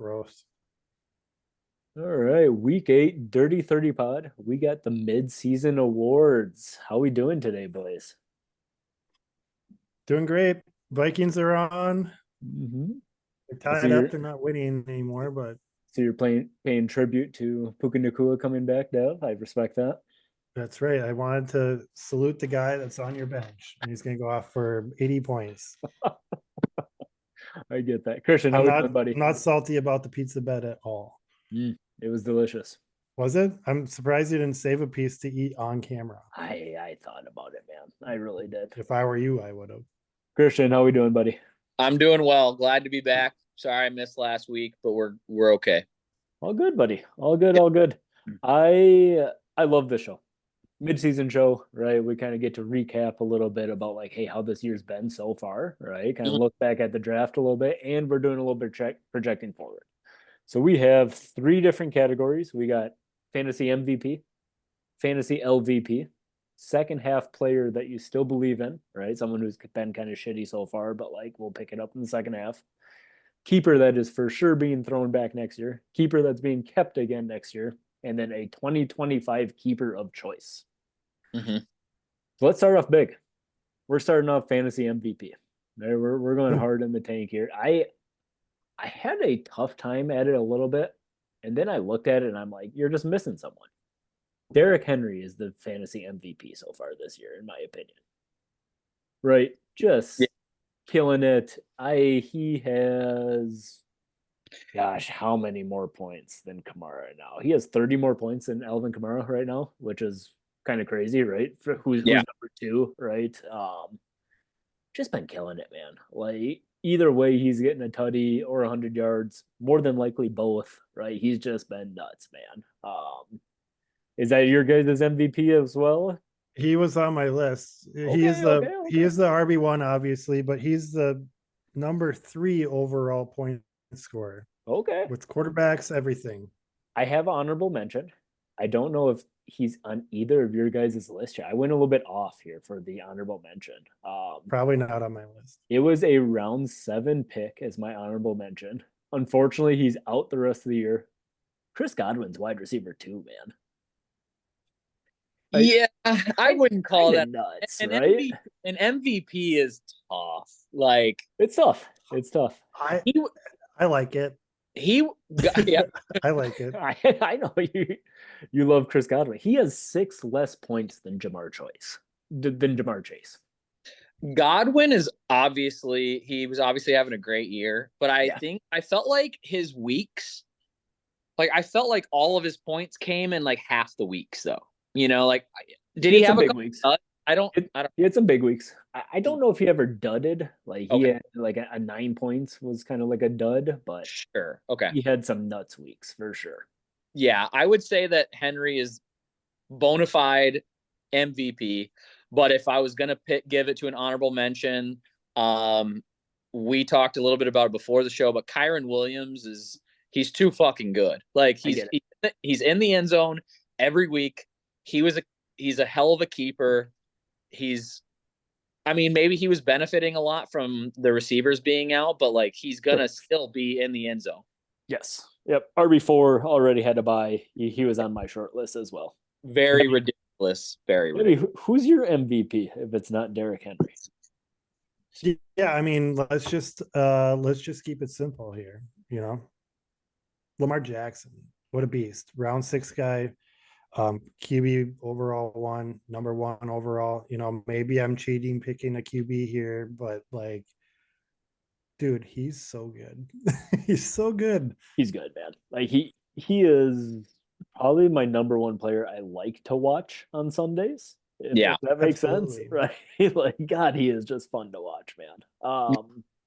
Gross. All right, week 8, Dirty 30 pod. We got the mid-season awards. How we doing today, boys? Doing great. Vikings are on. hmm They're I see tied up. you're They're not winning anymore, but paying tribute to Puka Nacua coming back, Dev. I respect that. that's right. I wanted to salute the guy that's on your bench, and he's going to go off for 80 points. I get that. Christian, how I'm we not doing, buddy? I'm not salty about the pizza bet at all. It was delicious. Was it? I'm surprised you didn't save a piece to eat on camera. I thought about it, man. I really did. If I were you, I would have. Christian, how we doing, buddy? I'm doing well. Glad to be back. Sorry I missed last week, but we're okay. All good, buddy. All good, all good. I love this show. Mid-season show, right? We kind of get to recap a little bit about like, hey, how this year's been so far, right? Kind of Mhm. look back at the draft a little bit, and we're doing a little bit projecting forward. So we have three different categories. We got fantasy MVP, fantasy LVP, second half player that you still believe in, right? Someone who's been kind of shitty so far, but like we'll pick it up in the second half. Keeper that is for sure being thrown back next year, keeper that's being kept again next year, and then a 2025 keeper of choice. Mhm. So let's start off big. We're starting off fantasy MVP. We're going hard in the tank here. I had a tough time at it a little bit, and then I looked at it and I'm like, you're just missing someone. Derrick Henry is the fantasy MVP so far this year, in my opinion. Right, Yeah. just killing it. He has, gosh, how many more points than Kamara right now? He has 30 more points than Alvin Kamara right now, which is kind of crazy, right? For who's Yeah. number two, right? Just been killing it, man. Like either way, he's getting a tutty or 100 yards, more than likely both, right? He's just been nuts, man. Is that your guys' MVP as well? He was on my list. He is Okay, the okay, he okay. is the RB1, obviously, but he's the number 3 overall point scorer Okay. with quarterbacks, everything. I have honorable mention. I don't know if he's on either of your guys' list here. I went a little bit off here for the honorable mention. Probably not on my list. It was a round 7 pick as my honorable mention. Unfortunately, he's out the rest of the year. Chris Godwin's wide receiver too, man. Like, Yeah, I wouldn't call kind of that nuts, an right? MVP. An MVP is tough. Like It's tough. It's tough. I he I like it. he yeah, I like it. I know you love Chris Godwin. He has 6 less points than Jamar Chase. Godwin is he was obviously having a great year, but I Yeah, think I felt like his weeks, like I felt like all of his points came in like half the weeks though. Like did he he had some have a big couple weeks. I don't He had some big weeks. I don't know if he ever dudded. Like he okay, had like a 9 points was kind of like a dud, but sure. Okay. he had some nuts weeks for sure. Yeah, I would say that Henry is bona fide MVP. But if I was gonna give it to an honorable mention, we talked a little bit about it before the show, but Kyron Williams he's too fucking good. Like I get it. he's in the end zone every week. He's a hell of a keeper. He's I mean, maybe he was benefiting a lot from the receivers being out, but like he's Sure. gonna still be in the end zone. Yes. Yep. RB4 already had to buy. He was on my short list as well. Very ridiculous. Very Maybe ridiculous. who's your MVP if it's not Derrick Henry? Yeah, I mean, let's just keep it simple here, you know. Lamar Jackson, what a beast. Round 6 guy, QB overall one, number 1 overall. Maybe I'm cheating picking a QB here, but like, dude, he's so good. He's so good. He's good, man. Like he is probably my number one player I like to watch on Sundays. Yeah. If that makes sense, Absolutely. right? Like God, he is just fun to watch, man.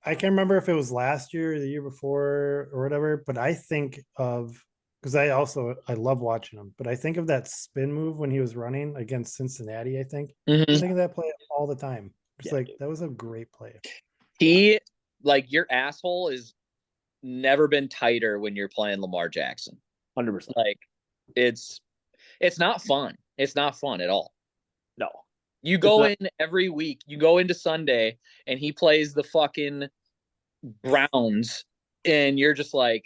I can't remember if it was last year or the year before or whatever, but I think of, because I love watching him, but I think of that spin move when he was running against Cincinnati. I think I Mhm. think of that play all the time. It's Yeah, like dude. that was a great play. He like your asshole is never been tighter when you're playing Lamar Jackson. 100%. Like it's it's not fun. It's not fun at all. No, You it's go not. in every week, you go into Sunday and he plays the fucking Browns and you're just like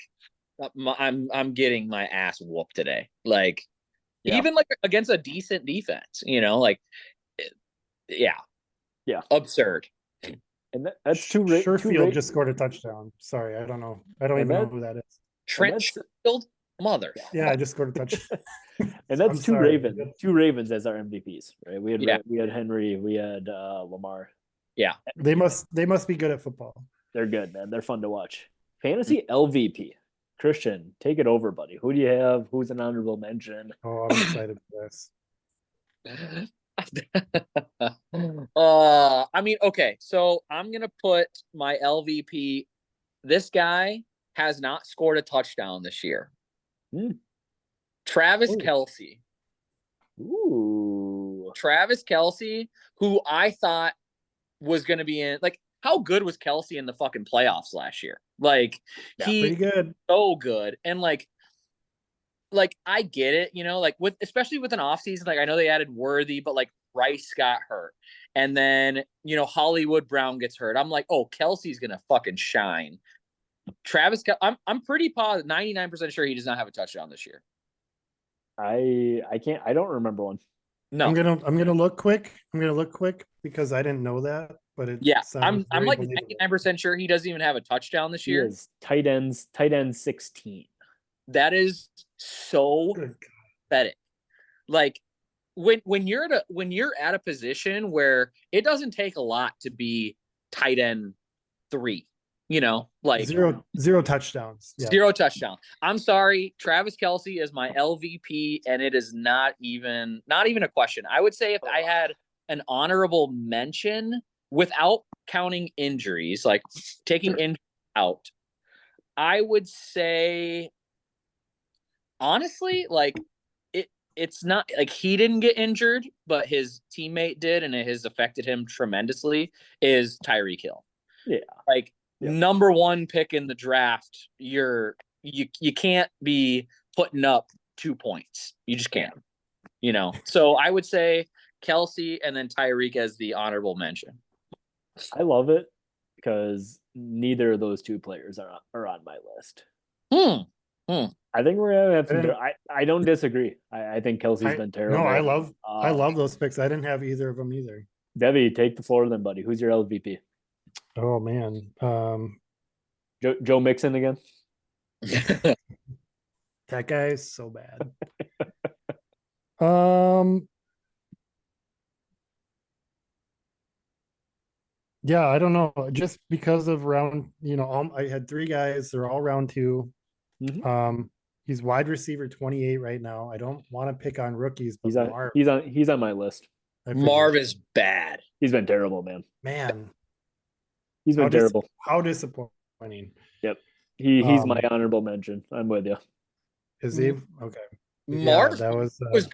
I'm getting my ass whooped today. Like Yeah. even like against a decent defense, like yeah, Yeah. absurd. And that's two Sherfield just scored a touchdown. Sorry, I don't know. I don't And even know who that is. Trent Sherfield, mother. Yeah, I just scored a touchdown. And that's I'm sorry. two Ravens as our MVPs, right? We Yeah. had Henry, we had Lamar. Yeah. They must be good at football. They're good, man. They're fun to watch. Fantasy LVP. Christian, take it over, buddy. Who do you have? Who's an honorable mention? Oh, I'm excited for this. I mean, okay, so I'm gonna put my LVP. This guy has not scored a touchdown this year. Travis Ooh. Kelce. Ooh. Travis Kelce, who I thought was gonna be in, like, how good was Kelce in the fucking playoffs last year? Like, Pretty good. So good. And like I get it, like with especially with an offseason, like I know they added Worthy, but like Rice got hurt. And then, Hollywood Brown gets hurt. I'm like, oh, Kelsey's gonna fucking shine. Travis, I'm pretty positive, 99% sure he does not have a touchdown this year. I don't remember one. No. I'm gonna look quick. Because I didn't know that, but it I'm very like believable. 99% sure he doesn't even have a touchdown this year. He is tight end 16. That is so pathetic. Like when you're at a position where it doesn't take a lot to be tight end 3, like zero touchdowns. Yeah. 0 touchdowns. I'm sorry, Travis Kelce is my LVP, and it is not even a question. I would say if I had an honorable mention without counting injuries, like taking injuries out, I would say honestly, like it's not like he didn't get injured, but his teammate did, and it has affected him tremendously, is Tyreek Hill. Yeah. Like number 1 pick in the draft, you can't be putting up 2 points. You just can't. So I would say Kelce and then Tyreek as the honorable mention. I love it because neither of those 2 players are on my list. I think we're gonna have some. I don't disagree. I think Kelsey's been terrible. No, I love those picks. I didn't have either of them either. Debbie, take the floor then, buddy. Who's your LVP? Oh man, Joe Mixon again. That guy is so bad. Yeah, I don't know. Just because of round, I had 3 guys. They're all round 2. Mm-hmm. He's wide receiver 28 right now. I don't want to pick on rookies, but he's on my list. Marv is bad. He's been terrible, man. He's been terrible. How disappointing. Yep. He's my honorable mention. I'm with you. Is he? Okay. Marv was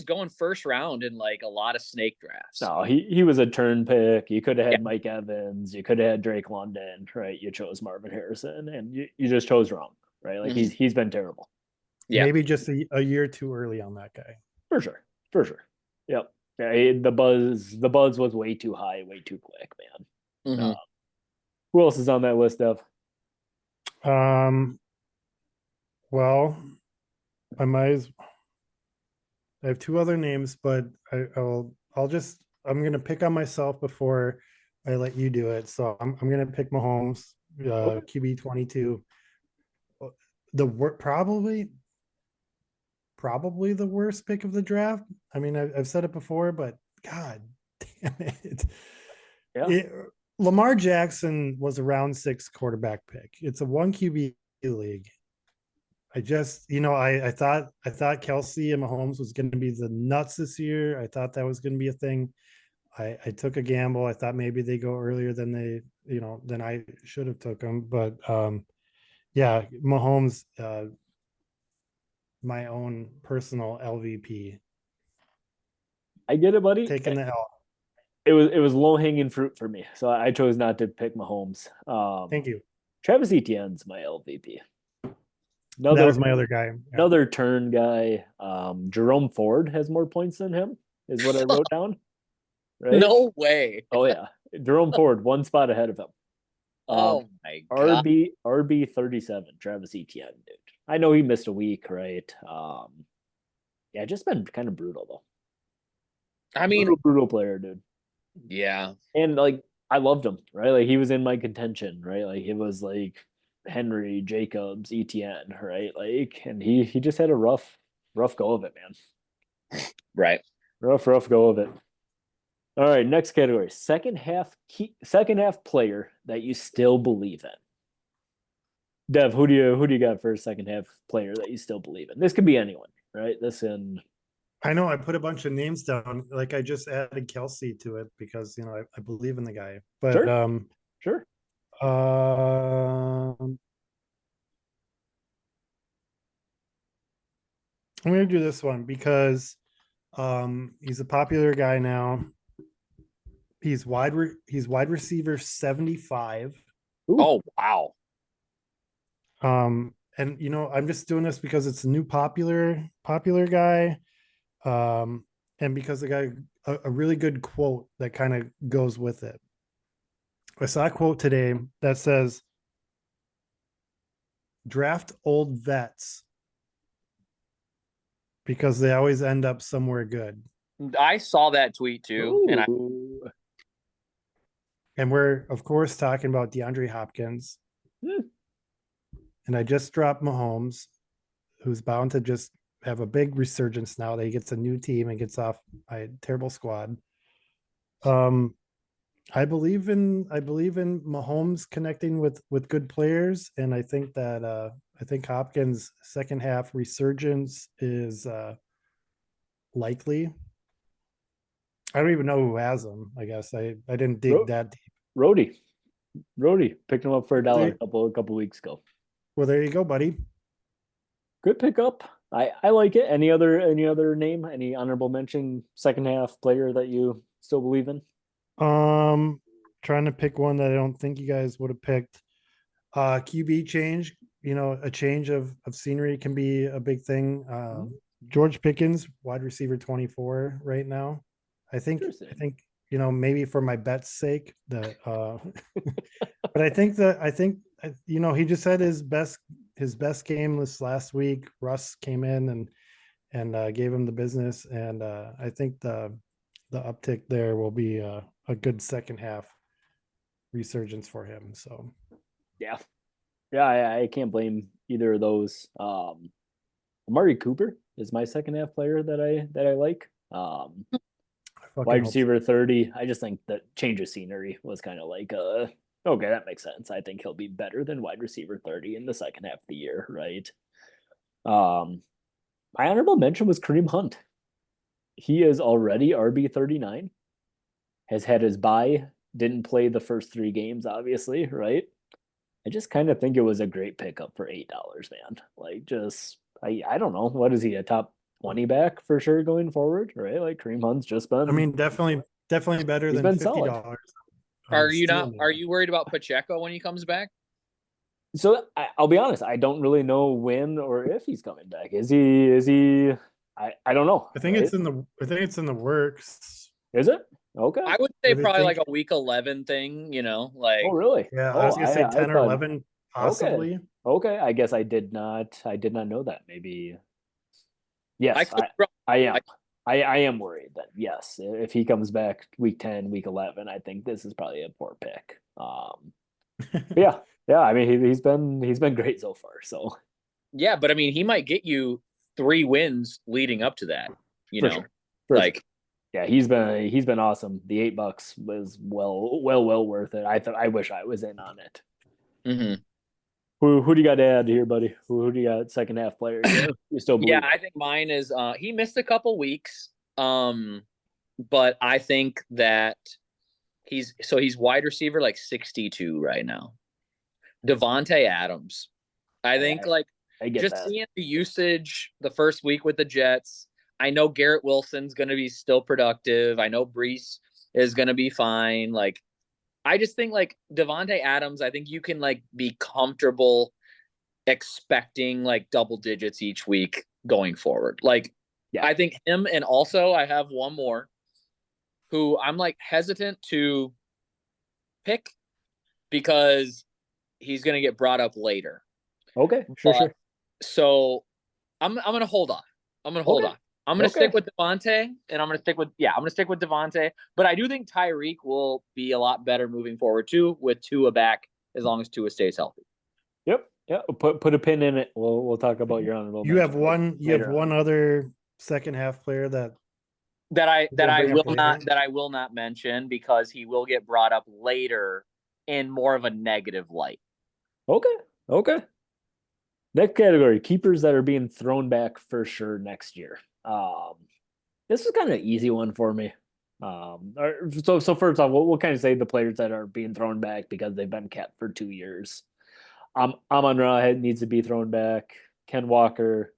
going first round in like a lot of snake drafts. No, he was a turn pick. You could have had Mike Evans. You could have had Drake London, right? You chose Marvin Harrison, and you just chose wrong, right? Like he's been terrible. Yeah, maybe just a year too early on that guy. For sure. Yep. Yeah, the buzz was way too high, way too quick, man. Who else is on that list, Dev? Well, I have 2 other names, but I'm gonna pick on myself before I let you do it. So I'm gonna pick Mahomes, QB 22. Probably the worst pick of the draft. I mean, I've said it before, but God damn it. Yeah. Lamar Jackson was a round 6 quarterback pick. It's a 1 QB league. I just, I thought Kelce and Mahomes was going to be the nuts this year. I thought that was going to be a thing. I took a gamble. I thought maybe they go earlier than than I should have took them. But yeah, Mahomes, my own personal LVP. I get it, buddy. Taking the L. It was low hanging fruit for me, so I chose not to pick Mahomes. Thank you. Travis Etienne's my LVP. That was my other guy. Yeah. Another turn guy. Jerome Ford has more points than him, is what I wrote down. Right? No way. Oh yeah, Jerome Ford, 1 spot ahead of him. Oh my god. RB 37, Travis Etienne, dude. I know he missed a week, right? Yeah, just been kind of brutal though. I mean, Brutal player, dude. yeah. And like I loved him, right? Like he was in my contention, right? Like it was like Henry, Jacobs, Etienne, right? Like, and he just had a rough go of it, man. Right. Rough go of it. All right, next category. Second half player that you still believe in. Dev, who do you got for a second half player that you still believe in? This could be anyone, right? I know I put a bunch of names down. Like I just added Kelsey to it because I believe in the guy. But Sure. Sure. I'm gonna do this one because he's a popular guy now. He's wide receiver 75. Ooh. Oh wow. And I'm just doing this because it's a new popular guy. And because the guy a really good quote that kind of goes with it. I saw a quote today that says, draft old vets because they always end up somewhere good. I saw that tweet too, Ooh. And we're, of course, talking about DeAndre Hopkins. And I just dropped Mahomes, who's bound to just have a big resurgence now that he gets a new team and gets off a terrible squad. I believe in Mahomes connecting with good players, and I think that Hopkins' second half resurgence is likely. I don't even know who has him. I guess I didn't dig that deep. Rody picked him up for $1 a couple weeks ago. Well, there you go, buddy. Good pickup. I like it. Any other name? Any honorable mention second half player that you still believe in? Trying to pick one that I don't think you guys would have picked. QB change. A change of scenery can be a big thing. George Pickens, wide receiver 24 right now. I think maybe for my bet's sake that but I think he just had his best game this last week. Russ came in and gave him the business, and I think the uptick there will be a good second half resurgence for him. So yeah, I can't blame either of those. Amari Cooper is my second half player that I like. Wide receiver 30. I just think that change of scenery was kind of like okay, that makes sense. I think he'll be better than wide receiver 30 in the second half of the year, right? My honorable mention was Kareem Hunt. He is already RB 39, has had his bye, didn't play the first 3 games, obviously, right? I just kind of think it was a great pickup for $8, man. Like, just I don't know, what is he, a top 20 back for sure going forward, right? Like Kareem Hunt's just been. I mean, definitely better than $50. Are you worried about Pacheco when he comes back? So I'll be honest, I don't really know when or if he's coming back. Is he? I don't know. I think it's in the works. Is it? Okay. I would say probably like a week 11 thing, like. Oh, really? Yeah, I was gonna say 10 or 11, possibly. Okay. I guess I did not know that. Maybe. Yes, I am. I am worried that yes, if he comes back week 10, week 11, I think this is probably a poor pick. Yeah. I mean, he's been great so far. So yeah, but I mean, he might get you 3 wins leading up to that. Sure. Yeah, he's been awesome. The $8 was well worth it. I wish I was in on it. Mm-hmm. Who do you got to add here, buddy? Who do you got second half player? You still believe? Yeah, I think mine is he missed a couple weeks. But I think that he's wide receiver like 62 right now. Devontae Adams. I think seeing the usage the first week with the Jets. I know Garrett Wilson's going to be still productive. I know Brees is going to be fine. Like, I just think like Devontae Adams, I think you can like be comfortable expecting like double digits each week going forward. Like, yeah. I think him, and also I have one more who I'm like hesitant to pick because he's going to get brought up later. Okay, sure. So I'm going to hold off. I'm going to hold off. I'm going to stick with Devontae, and I'm going to stick with Devontae. But I do think Tyreek will be a lot better moving forward too, with Tua back as long as Tua stays healthy. Yep. Yeah. Put a pin in it. We'll talk about your honorable. You have mention later one on. other second half player that I bring up will not mention because he will get brought up later in more of a negative light. Okay. Next category, keepers that are being thrown back for sure next year. This is kind of an easy one for me. So first off, we'll kind of say the players that are being thrown back because they've been kept for 2 years. Amon-Ra needs to be thrown back. Ken Walker,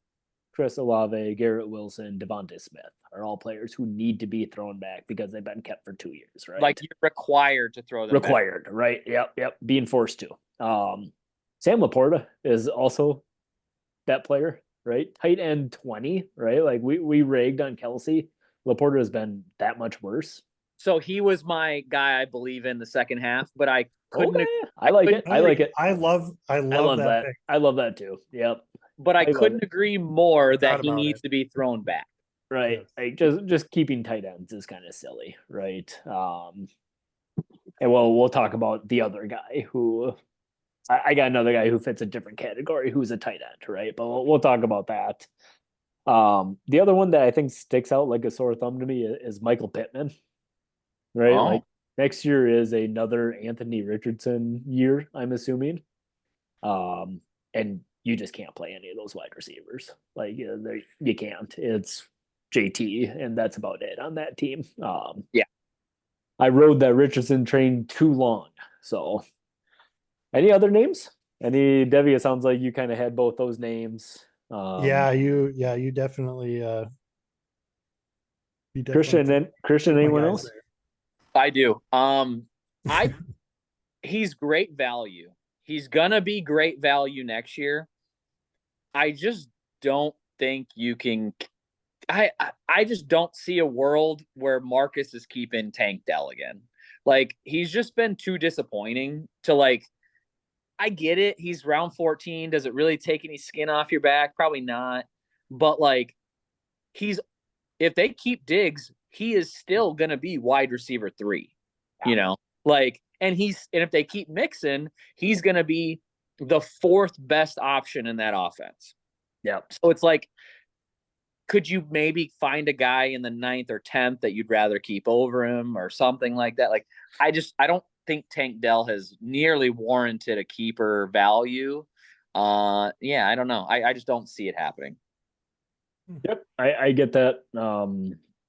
Chris Olave, Garrett Wilson, Devonta Smith are all players who need to be thrown back because they've been kept for 2 years, right? Like you're required to throw them back. Right? Yep. Being forced to. Sam Laporta is also that player, right? Tight end 20, right? Like we rigged on Kelsey. Laporta has been that much worse. So he was my guy, I believe, in the second half, but I couldn't. I like it. I love that pick. I love that too. Yep. But I couldn't agree more that he needs it. to be thrown back. Right. Yes. Like just keeping tight ends is kind of silly, right? And we'll talk about the other guy who I got another guy who fits a different category who's a tight end, right? But we'll talk about that. The other one that I think sticks out like a sore thumb to me is Michael Pittman, right? Oh. Like next year is another Anthony Richardson year, I'm assuming. And you just can't play any of those wide receivers. Like you can't. It's JT, and that's about it on that team. Yeah. I rode that Richardson train too long. So any other names? Debbie, it sounds like you kind of had both those names. You definitely Christian, anyone else? There. I do. He's great value. He's gonna be great value next year. I just don't think you can. I just don't see a world where Marcus is keeping Tank Dell again. Like he's just been too disappointing to like. I get it. He's round 14. Does it really take any skin off your back? Probably not. But like, if they keep Diggs, he is still gonna be wide receiver 3. You know, like, and if they keep Mixon, he's gonna be the 4th best option in that offense. Yeah. So it's like, could you maybe find a guy in the 9th or 10th that you'd rather keep over him or something like that? Like, I don't think Tank Dell has nearly warranted a keeper value. I don't know. I just don't see it happening. Yep, I get that.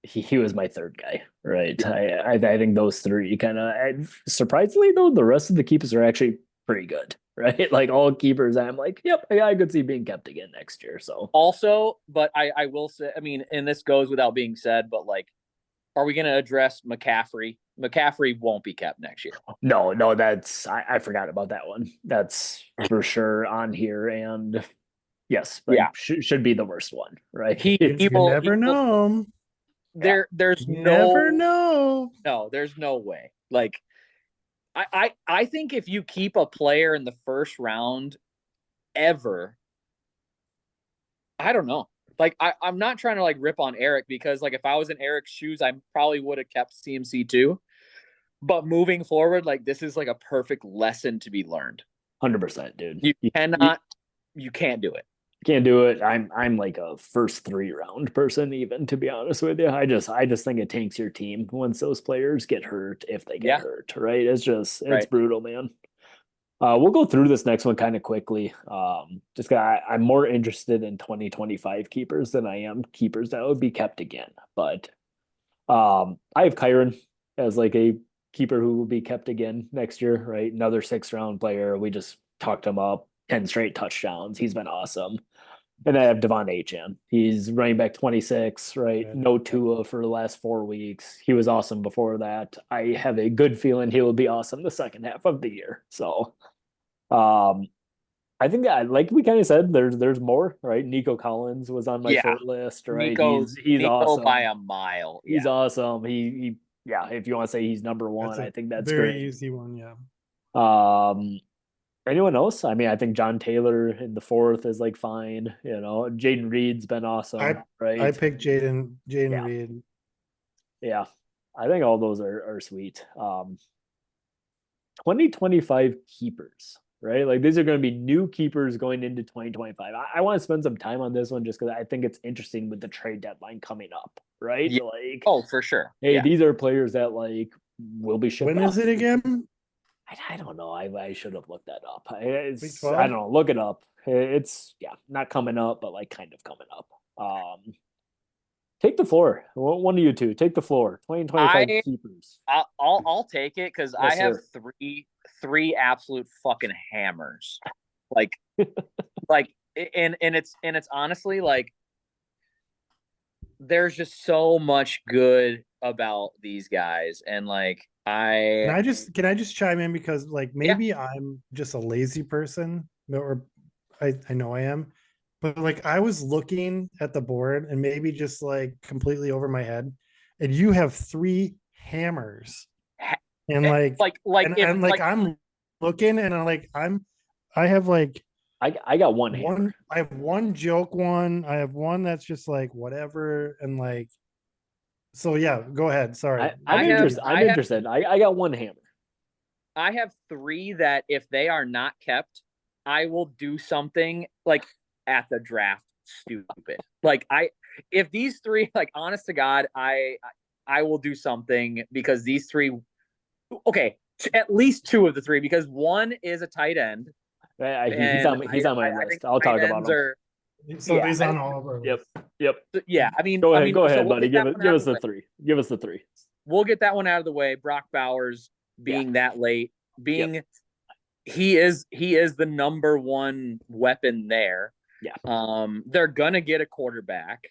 He was my 3rd guy, right? I think those 3 kind of surprisingly though, the rest of the keepers are actually pretty good, right? Like all keepers, I'm like, yep, I could see being kept again next year. So also, but I will say, I mean, and this goes without being said, but like, are we going to address McCaffrey? McCaffrey won't be kept next year. No, that's I forgot about that one. That's for sure on here, and yes, should be the worst one, right? You never know. There's never know. No, there's no way. Like, I think if you keep a player in the 1st round ever, I don't know. Like, I'm not trying to like rip on Eric because like if I was in Eric's shoes, I probably would have kept CMC too. But moving forward, like this is like a perfect lesson to be learned. 100%, dude. You can't do it. Can't do it. I'm like a first 3 round person, even to be honest with you. I just think it tanks your team once those players get hurt, if they get hurt, right? It's brutal, man. We'll go through this next one kind of quickly. Just I'm more interested in 2025 keepers than I am keepers that would be kept again. But I have Kyron as like a keeper who will be kept again next year, right? Another 6th round player. We just talked him up. 10 straight touchdowns. He's been awesome. And I have Devon Achane. He's running back 26, right? No Tua for the last 4 weeks. He was awesome before that. I have a good feeling he will be awesome the second half of the year. So I think that, like we kind of said, there's more, right? Nico Collins was on my short list, right? He's awesome by a mile. He's awesome. He if you want to say he's number 1, I think that's very great. easy one, yeah. Anyone else? I mean, I think John Taylor in the fourth is like fine. Jaden Reed's been awesome, I right? picked Jaden Yeah. Reed. Yeah, I think all those are sweet. 2025 keepers, right? Like these are going to be new keepers going into 2025. I want to spend some time on this one just because I think it's interesting with the trade deadline coming up, right? Yeah. Like, Oh, for sure. hey, Yeah. these are players that like will be shipped When is off. it again? I don't know. I should have looked that up. Week I 12? don't know. Look it up. It's not coming up, but like kind of coming up. Take the floor. One of you two. Take the floor. 2025 keepers. I'll take it because I Yes, have sir. three absolute fucking hammers. Like like and it's honestly like there's just so much good about these guys. And like Can I I just chime in because like yeah, maybe I'm just a lazy person, or I know I am, but like I was looking at the board and maybe just like completely over my head, and you have three hammers, and like if and like I'm looking and I have like I got one hammer. I have one joke one, I have one that's just like whatever, and like so yeah, go ahead. Sorry. I'm interested. I'm interested. I got one hammer. I have three that if they are not kept, I will do something like at the draft stupid. Like if these three, like honest to God, I will do something because these three, okay, at least two of the three, because one is a tight end. He's on my list. I'll talk about him. So he's on all of our Yep. lists. Yeah, I mean, Go ahead, so we'll buddy. get Give us the three. Give us the three. We'll get that one out of the way. Brock Bowers being that late, he is the number one weapon there. Yeah. They're gonna get a quarterback.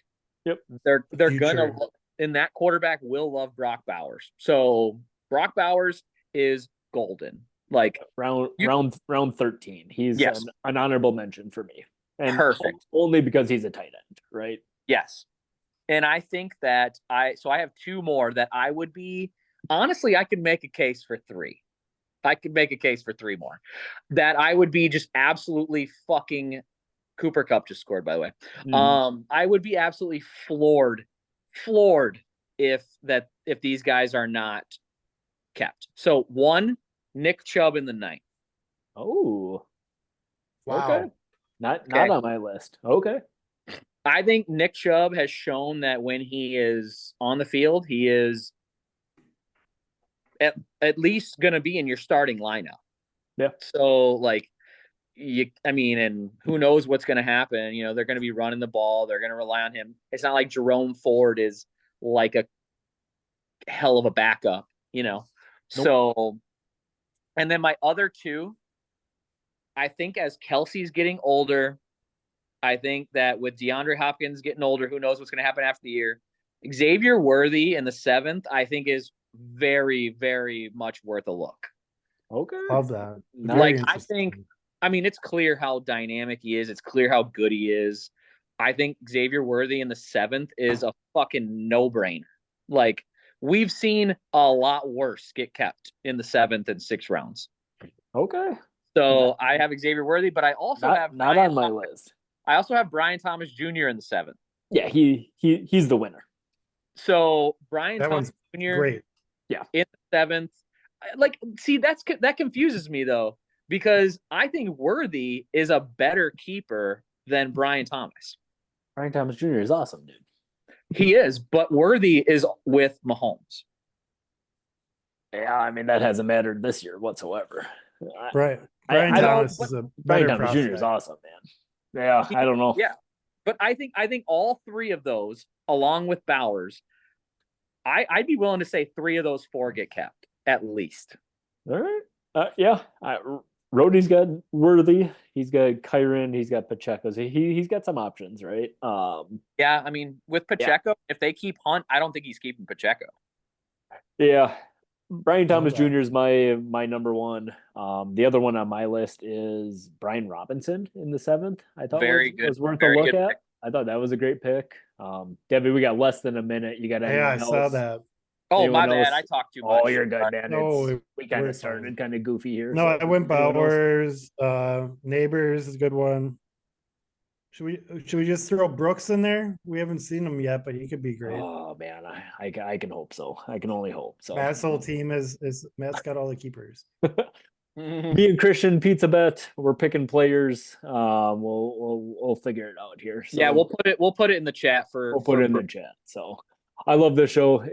Yep. They're gonna, and that quarterback will love Brock Bowers. So Brock Bowers is golden. Like round 13. He's an honorable mention for me. And perfect. Only because he's a tight end, right? Yes. And I think that I have two more that I would be honestly, I could make a case for three. I could make a case for three more that I would be just absolutely fucking. Cooper Kupp just scored, by the way. I would be absolutely floored if these guys are not kept. So one, Nick Chubb in the 9th. Oh, wow. Okay. Not on my list. Okay. I think Nick Chubb has shown that when he is on the field, he is at least going to be in your starting lineup. Yeah. So like and who knows what's going to happen? They're going to be running the ball. They're going to rely on him. It's not like Jerome Ford is like a hell of a backup, Nope. So, and then my other two, I think as Kelsey's getting older, I think that with DeAndre Hopkins getting older, who knows what's going to happen after the year. Xavier Worthy in the 7th, I think is very, very much worth a look. Okay. Love that. Like, I mean, it's clear how dynamic he is. It's clear how good he is. I think Xavier Worthy in the 7th is a fucking no-brainer. Like, we've seen a lot worse get kept in the 7th and 6th rounds. Okay. So I have Xavier Worthy, but I also have not on my list. I also have Brian Thomas Jr. in the 7th. Yeah, he's the winner. So Brian Thomas Jr. Great. Yeah. In the 7th. Like, see, that confuses me though, because I think Worthy is a better keeper than Brian Thomas. Brian Thomas Jr. is awesome, dude. He is, but Worthy is with Mahomes. Yeah, I mean, that hasn't mattered this year whatsoever. Right. Brian Thomas is a Brian Thomas Jr. is awesome, man. Yeah, I don't know. Yeah. But I think all three of those, along with Bowers, I'd be willing to say 3 of those 4 get kept, at least. All right. Yeah. Rhodey's got Worthy. He's got Kyren. He's got Pacheco. So he's got some options, right? Yeah, I mean, with Pacheco, if they keep Hunt, I don't think he's keeping Pacheco. Yeah. Brian Thomas Jr. is my number one. The other one on my list is Brian Robinson in the 7th. I thought was worth a look at. I thought that was a great pick. Debbie, we got less than a minute. You got anyone else? I saw that. Oh, Anyone my bad. else? I talked too much. Oh, you're good, man. No, We kind we're of started fine. kind of goofy here. No, so I went anyone else? Bowers, Neighbors is a good one. Should we just throw Brooks in there? We haven't seen him yet, but he could be great. Oh man, I can hope so. I can only hope so. Matt's whole team is Matt's got all the keepers. Me and Christian Pizza Bet, we're picking players. We'll figure it out here. So Yeah, we'll put it in the chat for we'll put it in the chat. So I love this show.